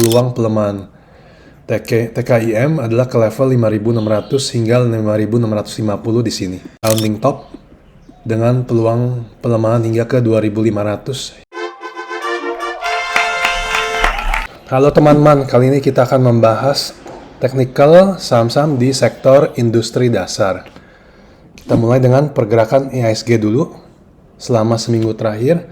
peluang pelemahan. TKIM adalah ke level 5.600 hingga 5.650 di sini. Rounding top dengan peluang pelemahan hingga ke 2.500. Halo teman-teman, kali ini kita akan membahas teknikal saham-saham di sektor industri dasar. Kita mulai dengan pergerakan IHSG dulu. Selama seminggu terakhir,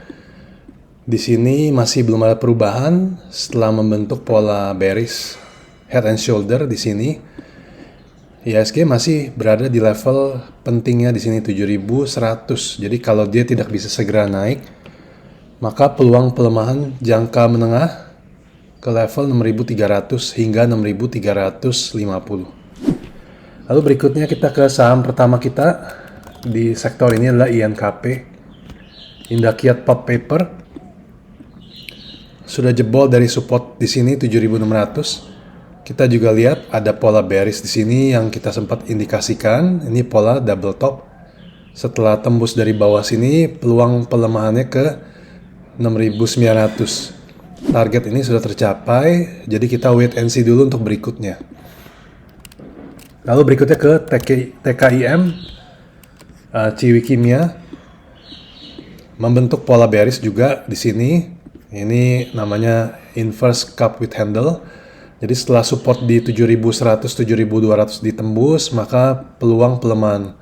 di sini masih belum ada perubahan setelah membentuk pola bearish head and shoulder di sini. IHSG masih berada di level pentingnya di sini 7.100. Jadi kalau dia tidak bisa segera naik, maka peluang pelemahan jangka menengah ke level 6.300 hingga 6.350. Lalu berikutnya kita ke saham pertama kita di sektor ini adalah INKP, Indakiat Pulp Paper. Sudah jebol dari support di sini 7.600. Kita juga lihat ada pola bearish di sini yang kita sempat indikasikan. Ini pola double top. Setelah tembus dari bawah sini, peluang pelemahannya ke 6.900. Target ini sudah tercapai, jadi kita wait and see dulu untuk berikutnya. Lalu berikutnya ke TKIM, Ciwi Kimia, membentuk pola bearish juga di sini. Ini namanya inverse cup with handle. Jadi setelah support di 7.100, 7.200 ditembus, maka peluang pelemahan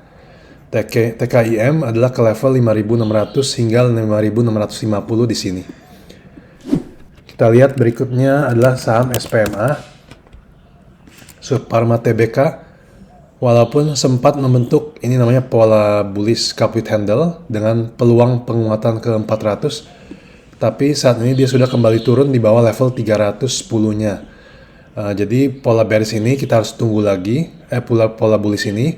TKIM adalah ke level 5.600 hingga 5.650 di sini. Kita lihat berikutnya adalah saham SPMA, Suparma Tbk. Walaupun sempat membentuk ini namanya pola bullish cup with handle dengan peluang penguatan ke 400, tapi saat ini dia sudah kembali turun di bawah level 310-nya. Jadi pola bearish ini kita harus tunggu lagi. Pola bullish ini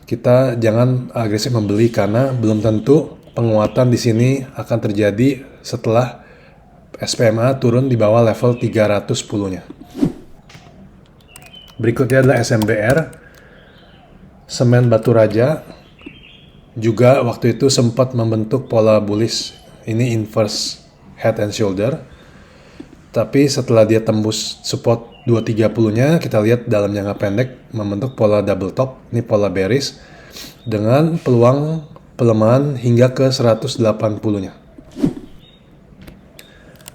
kita jangan agresif membeli karena belum tentu penguatan di sini akan terjadi setelah SPMA turun di bawah level 310-nya. Berikutnya adalah SMBR, Semen Batu Raja. Juga waktu itu sempat membentuk pola bullish. Ini inverse head and shoulder. Tapi setelah dia tembus support 230-nya, kita lihat dalam jangka pendek membentuk pola double top. Ini pola bearish dengan peluang pelemahan hingga ke 180-nya.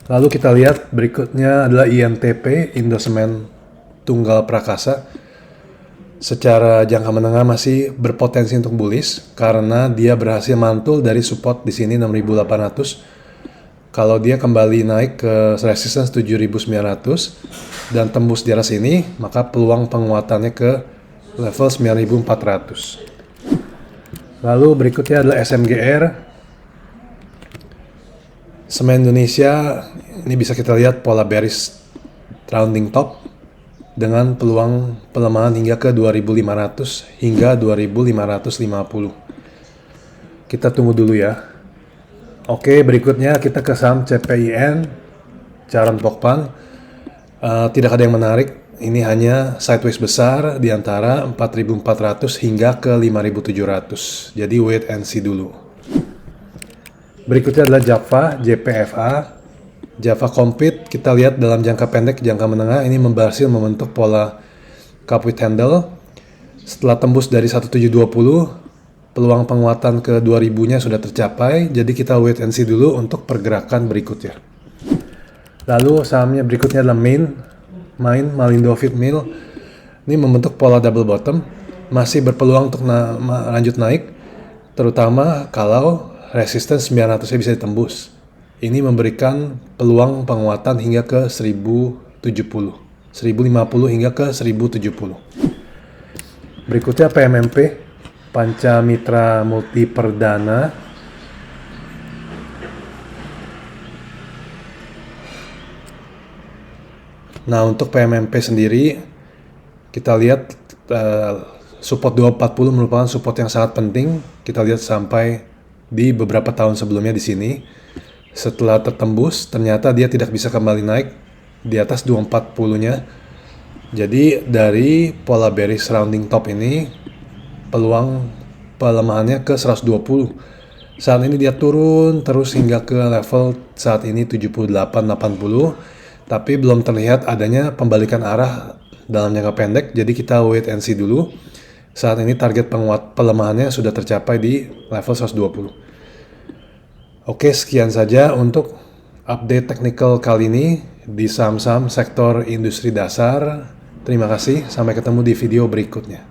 Lalu kita lihat berikutnya adalah INTP, Indosemen Tunggal Prakasa. Secara jangka menengah masih berpotensi untuk bullish karena dia berhasil mantul dari support di sini 6.800. Kalau dia kembali naik ke resistance 7.900 dan tembus di atas ini, maka peluang penguatannya ke level 9.400. Lalu berikutnya adalah SMGR, Semen Indonesia. Ini bisa kita lihat pola bearish rounding top dengan peluang pelemahan hingga ke 2.500 hingga 2.550. Kita tunggu dulu ya. Oke, berikutnya kita ke saham CPIN, Charoen Pokphand. Tidak ada yang menarik. Ini hanya sideways besar di antara 4.400 hingga ke 5.700. Jadi wait and see dulu. Berikutnya adalah Java, JPFA. Java Compete, kita lihat dalam jangka pendek, jangka menengah ini berhasil membentuk pola cup with handle. Setelah tembus dari 1720, peluang penguatan ke 2000-nya sudah tercapai, jadi kita wait and see dulu untuk pergerakan berikutnya. Lalu sahamnya berikutnya adalah Malindo Feed Mill. Ini membentuk pola double bottom, masih berpeluang untuk lanjut naik, terutama kalau resistance 900-nya bisa ditembus. Ini memberikan peluang penguatan hingga ke 1070, 1050 hingga ke 1070. Berikutnya PMMP, Panca Mitra Multi Perdana. Nah, untuk PMMP sendiri kita lihat support 240 merupakan support yang sangat penting. Kita lihat sampai di beberapa tahun sebelumnya di sini. Setelah tertembus, ternyata dia tidak bisa kembali naik di atas 240-nya. Jadi dari pola bearish rounding top ini, peluang pelemahannya ke 120. Saat ini dia turun terus hingga ke level saat ini 78-80. tapi belum terlihat adanya pembalikan arah dalam jangka pendek, jadi kita wait and see dulu. Saat ini target penguat pelemahannya sudah tercapai di level 120. Oke, sekian saja untuk update technical kali ini di saham-saham sektor industri dasar. Terima kasih, sampai ketemu di video berikutnya.